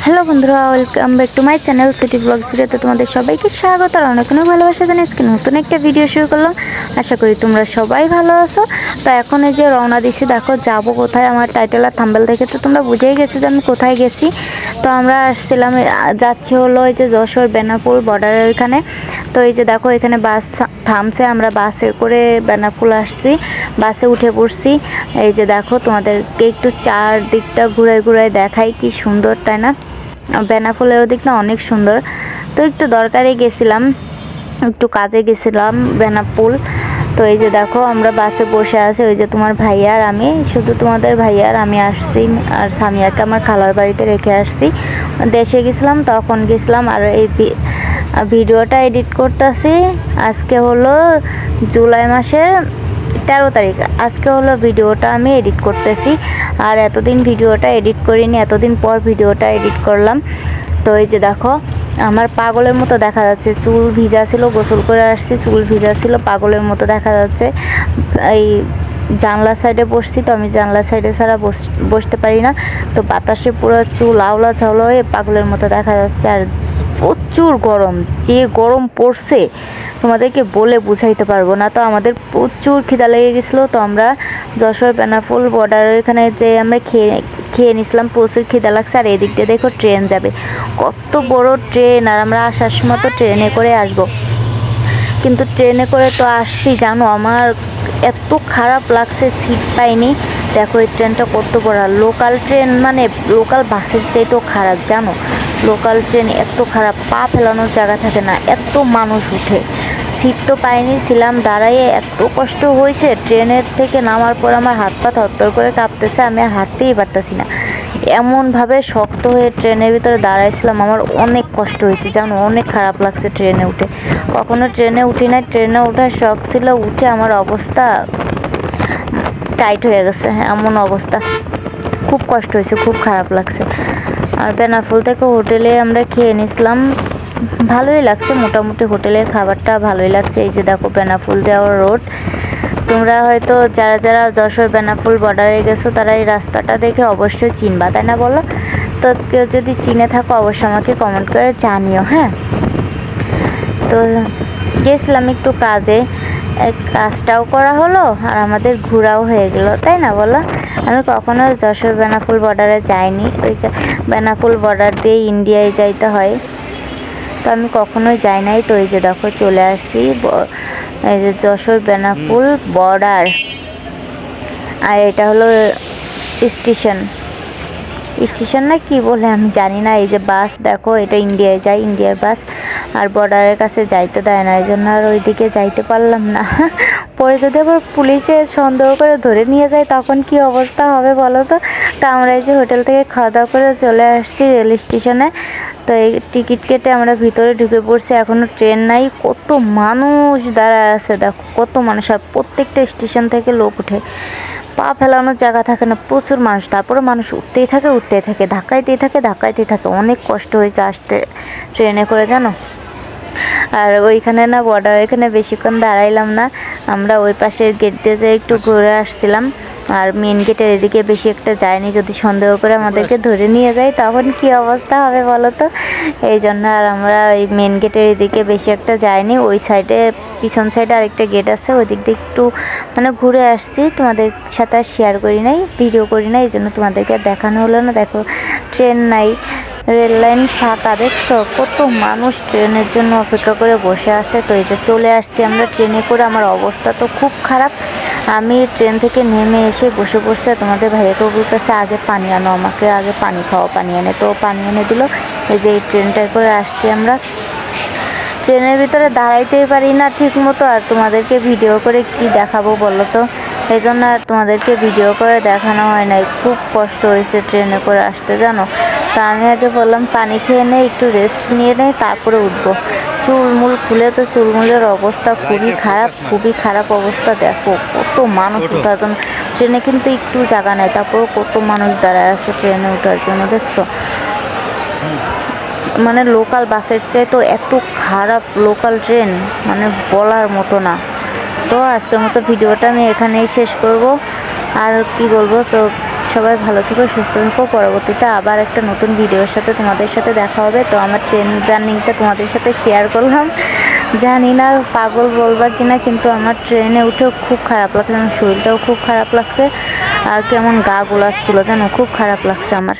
Hello বন্ধুরা, welcome back to my channel city blogs ভিডিওতে তোমাদের সবাইকে স্বাগত আর অনেক অনেক ভালোবাসা জানিয়ে আজকে নতুন একটা ভিডিও শুরু করলাম। আশা করি তোমরা সবাই ভালো আছো। তো এখন এই যে রওনা দিচ্ছি, দেখো যাবো কোথায়। আমার টাইটেল আর থাম্বনেল দেখে তো তোমরা বুঝেই গেছো যে আমি কোথায় গেছি। তো আমরা আসছিলাম, যাচ্ছি হলো এই যে যশোর বেনাপুল বর্ডারের ওইখানে। তো এই যে দেখো এখানে বাস থামছে, আমরা বাসে করে বেনাপুল আসছি, বাসে উঠে পড়ছি। এই যে দেখো তোমাদেরকে একটু চারদিকটা ঘুরে ঘুরে দেখাই, কি সুন্দর তাই না। বেনাফুলের ওদিক না অনেক সুন্দর। তো একটু দরকারে গেছিলাম, একটু কাজে গেছিলাম বেনাপুল। তো এই যে দেখো আমরা বাসে বসে আছি, ওই যে তোমার ভাইয়া আর আমি, শুধু তোমাদের ভাইয়া আর আমি আসছি। আর সামিয়াকে আমার খালার বাড়িতে রেখে আসছি, দেশে গেছিলাম তখন গেছিলাম। আর এই ভিডিওটা এডিট করতেছি আজকে হলো জুলাই মাসের 13 তারিখ। আজকে হলো ভিডিওটা আমি এডিট করতেছি, আর এতদিন ভিডিওটা এডিট করিনি, এতদিন পর ভিডিওটা এডিট করলাম। তো এই যে দেখো আমার পাগলের মতো দেখা যাচ্ছে, চুল ভিজা ছিল, গোসল করে আসছি, চুল ভিজা ছিল, পাগলের মতো দেখা যাচ্ছে। এই জানলার সাইডে বসছি, তো আমি জানলার সাইডে ছাড়া বসতে পারি না। তো বাতাসে পুরো চুল আওলা ঝাওলা হয়ে পাগলের মতো দেখা যাচ্ছে। আর প্রচুর গরম, যে গরম পড়ছে তোমাদেরকে বলে বুঝাইতে পারবো না। তো আমাদের প্রচুর খিদা লেগে গেছিলো, তো আমরা যশোর বেনাপুল বর্ডার এখানে যে আমরা খেয়ে নিছিলাম, প্রচুর খিদা লাগছে। আর এদিক দিয়ে দেখো ট্রেন যাবে, কত বড় ট্রেন। আর আমরা আসার সময় তো ট্রেনে করে আসবো, কিন্তু ট্রেনে করে তো আসছি জানো, আমার এত খারাপ লাগছে, সিট পাইনি। দেখো এই ট্রেনটা কত বড়, লোকাল ট্রেন মানে লোকাল বাসের চাইতেও খারাপ জানো। লোকাল ট্রেন এত খারাপ, পা ফেলানোর জায়গা থাকে না, এত মানুষ উঠে। সিট তো পাইনি, ছিলাম দাঁড়াইয়ে, এত কষ্ট হয়েছে। ট্রেনের থেকে নামার পর আমার হাত পা থরথর করে কাঁপতেছে, আমি আর হাঁটতেই পারতেছি না, এমনভাবে শক্ত হয়ে ট্রেনের ভিতরে দাঁড়াইছিলাম। আমার অনেক কষ্ট হয়েছে জানো, অনেক খারাপ লাগছে ট্রেনে উঠে। কখনো ট্রেনে উঠি নাই, ট্রেনে ওঠার শখ ছিল, উঠে আমার অবস্থা টাইট হয়ে গেছে, এমন অবস্থা, খুব কষ্ট হয়েছে, খুব খারাপ লাগছে। আর বেনাফুল থেকে হোটেলে আমরা খেয়ে নিছিলাম, ভালোই লাগছে, মোটামুটি হোটেলের খাবারটা ভালোই লাগছে। এই যে দেখো বেনাফুল যাওয়ার রোড, তোমরা হয়তো যারা যারা যশোর বেনাপুল বর্ডারে গেছো তারা এই রাস্তাটা দেখে অবশ্যই চিনবা, তাই না বলো? তো কেউ যদি চিনে থাকো অবশ্যই আমাকে কমেন্ট করে জানিও, হ্যাঁ। তো গেছিলাম একটু কাজে, কাজটাও করা হলো আর আমাদের ঘোরাও হয়ে গেল, তাই না বলো? আমি কখনো যশোর বেনাপুল বর্ডারে যাইনি, ওই বেনাপুল বর্ডার দিয়ে ইন্ডিয়ায় যাইতে হয়, তো আমি কখনোই যাই নাই। তো এই যে দেখো চলে আসছি, এই যে যশোর বেনাপুল বর্ডার, আর এটা হলো স্টেশন না কি বলে আমি জানি না। এই যে বাস দেখো, এটা ইন্ডিয়ায় যায়, ইন্ডিয়ার বাস। আর বর্ডারের কাছে যাইতে দেয় না, এই জন্য আর ওইদিকে যাইতে পারলাম না। পরে যদি আবার পুলিশে সন্দেহ করে ধরে নিয়ে যায় তখন কি অবস্থা হবে বলো তো। তা আমরা এই যে হোটেল থেকে খাওয়া দাওয়া করে চলে আসছি রেল স্টেশনে। তো এই টিকিট কেটে আমরা ভিতরে ঢুকে পড়ছি, এখনও ট্রেন নাই। কত মানুষ দাঁড়ায় আছে দেখো, কত মানুষ, আর প্রত্যেকটা স্টেশন থেকে লোক উঠে, পা ফেলানোর জায়গা থাকে না, প্রচুর মানুষ। তারপরে মানুষ উঠতেই থাকে, ধাক্কাইতেই থাকে। অনেক কষ্ট হয়েছে আসতে ট্রেনে করে জানো। আর ওইখানে না বর্ডার, এখানে বেশিক্ষণ দাঁড়াইলাম না, আমরা ওই পাশের গেট দিয়ে যে একটু ঘুরে আসছিলাম। আর মেন গেটের এদিকে বেশি একটা যায়নি, যদি সন্দেহ করে আমাদেরকে ধরে নিয়ে যায় তখন কি অবস্থা হবে বলো তো। এই জন্য আর আমরা ওই মেন গেটের এদিকে বেশি একটা যাইনি, ওই সাইডে পিছন সাইডে আরেকটা গেট আছে, ওই দিক দিয়ে একটু মানে ঘুরে আসছি। তোমাদের সাথে আর শেয়ার করি নাই, ভিডিও করি নাই, এই জন্য তোমাদেরকে আর দেখানো হলো না। দেখো ট্রেন নাই, রেল লাইন ফাঁকা, দেখছো কত মানুষ ট্রেনের জন্য অপেক্ষা করে বসে আছে। তো এই যে চলে আসছি আমরা ট্রেনে করে, আমার অবস্থা তো খুব খারাপ। আমি ট্রেন থেকে নেমে এসে বসে বসে তোমাদের ভাইয়াকেও বলতেছে আগে পানি আনো, আমাকে আগে পানি খাওয়া, পানি এনে, তো পানি এনে দিল। এই যে এই ট্রেনটায় করে আসছি আমরা, ট্রেনের ভিতরে দাঁড়াইতেই পারি না ঠিক মতো, আর তোমাদেরকে ভিডিও করে কি দেখাবো বলো তো। এই জন্য আর তোমাদেরকে ভিডিও করে দেখানো হয় নাই, খুব কষ্ট হয়েছে ট্রেনে করে আসতে জানো। তা আমি আগে বললাম পানি খেয়ে নেই, একটু রেস্ট নিয়ে নেই, তারপরে উঠবো। চুলমুল খুলে তো চুলমুলের অবস্থা খুবই খারাপ অবস্থা। দেখো কত মানুষ ওঠার জন্য, ট্রেনে কিন্তু একটু জায়গা নেই, তারপরেও কত মানুষ দাঁড়ায় আছে ট্রেনে ওঠার জন্য, দেখছো। মানে লোকাল বাসের চেয়ে তো এত খারাপ লোকাল ট্রেন, মানে বলার মতো না। তো আজকের মতো ভিডিওটা আমি এখানেই শেষ করব, আর কি বলবো। তো সবাই ভালো থেকো, সুস্থ থেকো। পরবর্তীতে আবার একটা নতুন ভিডিওর সাথে তোমাদের সাথে দেখা হবে। তো আমার ট্রেন জার্নিটা তোমাদের সাথে শেয়ার করলাম। জানি না পাগল বলবা কিনা, কিন্তু আমার ট্রেনে উঠেও খুব খারাপ লাগছে, আমার শরীরটাও খুব খারাপ লাগছে, আর কেমন গা গোলাচ্ছিল জানো, খুব খারাপ লাগছে আমার।